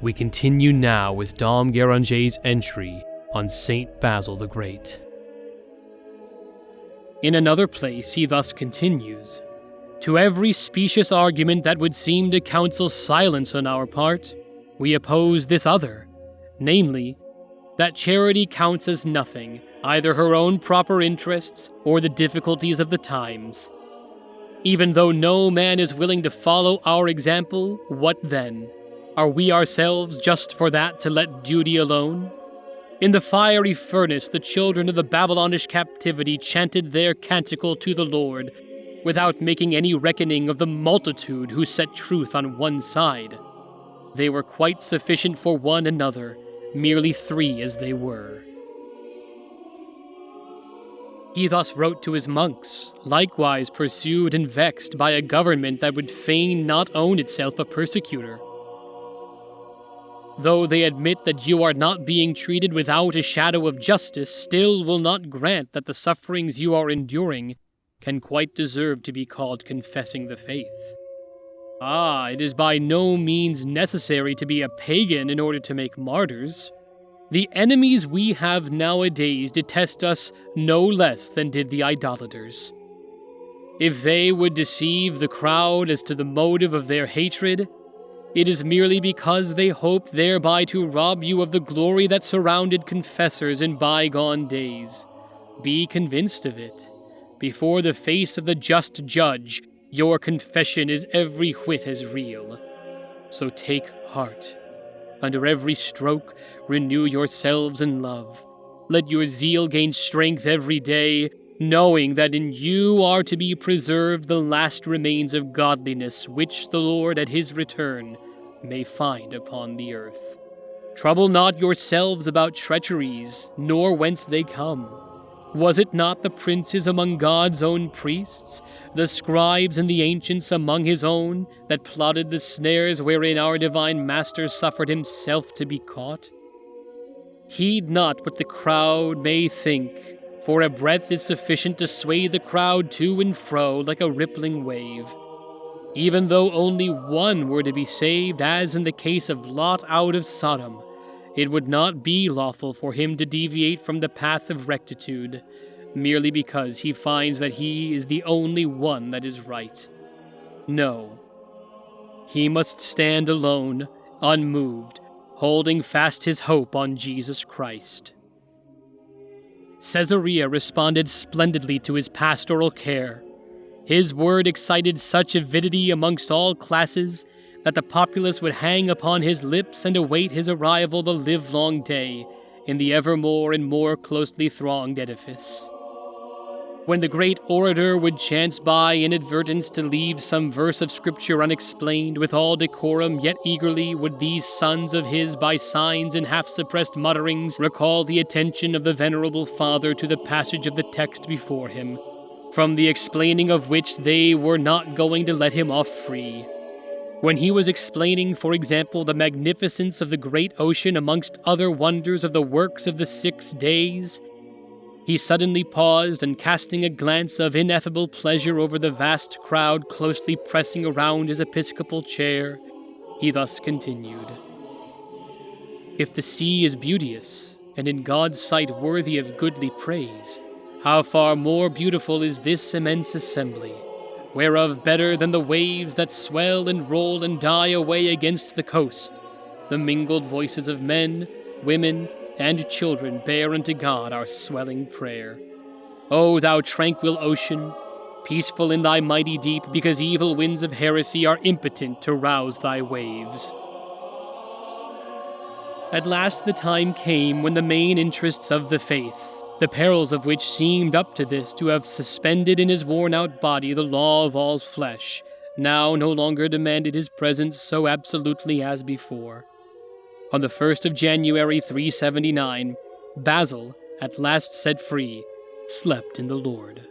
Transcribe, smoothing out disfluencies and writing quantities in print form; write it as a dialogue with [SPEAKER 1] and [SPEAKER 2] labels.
[SPEAKER 1] We continue now with Dom Gueranger's entry on Saint Basil the Great. In another place he thus continues, "To every specious argument that would seem to counsel silence on our part, we oppose this other, namely, that charity counts as nothing, either her own proper interests or the difficulties of the times. Even though no man is willing to follow our example, what then? Are we ourselves just for that to let duty alone? In the fiery furnace the children of the Babylonish captivity chanted their canticle to the Lord, without making any reckoning of the multitude who set truth on one side. They were quite sufficient for one another, merely three as they were." He thus wrote to his monks, likewise pursued and vexed by a government that would fain not own itself a persecutor. "Though they admit that you are not being treated without a shadow of justice, still will not grant that the sufferings you are enduring can quite deserve to be called confessing the faith. It is by no means necessary to be a pagan in order to make martyrs. The enemies we have nowadays detest us no less than did the idolaters. If they would deceive the crowd as to the motive of their hatred, it is merely because they hope thereby to rob you of the glory that surrounded confessors in bygone days. Be convinced of it. Before the face of the just judge, your confession is every whit as real. So take heart. Under every stroke, renew yourselves in love. Let your zeal gain strength every day, knowing that in you are to be preserved the last remains of godliness which the Lord at his return may find upon the earth. Trouble not yourselves about treacheries, nor whence they come. Was it not the princes among God's own priests, the scribes and the ancients among his own, that plotted the snares wherein our divine Master suffered himself to be caught? Heed not what the crowd may think, for a breath is sufficient to sway the crowd to and fro like a rippling wave. Even though only one were to be saved, as in the case of Lot out of Sodom, it would not be lawful for him to deviate from the path of rectitude, merely because he finds that he is the only one that is right. No, he must stand alone, unmoved, holding fast his hope on Jesus Christ. Caesarea responded splendidly to his pastoral care. His word excited such avidity amongst all classes that the populace would hang upon his lips and await his arrival the livelong day in the ever more and more closely thronged edifice. When the great orator would chance by inadvertence to leave some verse of Scripture unexplained, with all decorum yet eagerly would these sons of his by signs and half-suppressed mutterings recall the attention of the venerable father to the passage of the text before him, from the explaining of which they were not going to let him off free. When he was explaining, for example, the magnificence of the great ocean amongst other wonders of the works of the 6 days, he suddenly paused, and casting a glance of ineffable pleasure over the vast crowd closely pressing around his episcopal chair, he thus continued, "If the sea is beauteous, and in God's sight worthy of goodly praise, how far more beautiful is this immense assembly, whereof better than the waves that swell and roll and die away against the coast, the mingled voices of men, women, and children bear unto God our swelling prayer. O thou tranquil ocean, peaceful in thy mighty deep, because evil winds of heresy are impotent to rouse thy waves." At last the time came when the main interests of the faith, the perils of which seemed up to this to have suspended in his worn-out body the law of all flesh, now no longer demanded his presence so absolutely as before. On the 1st of January 379, Basil, at last set free, slept in the Lord.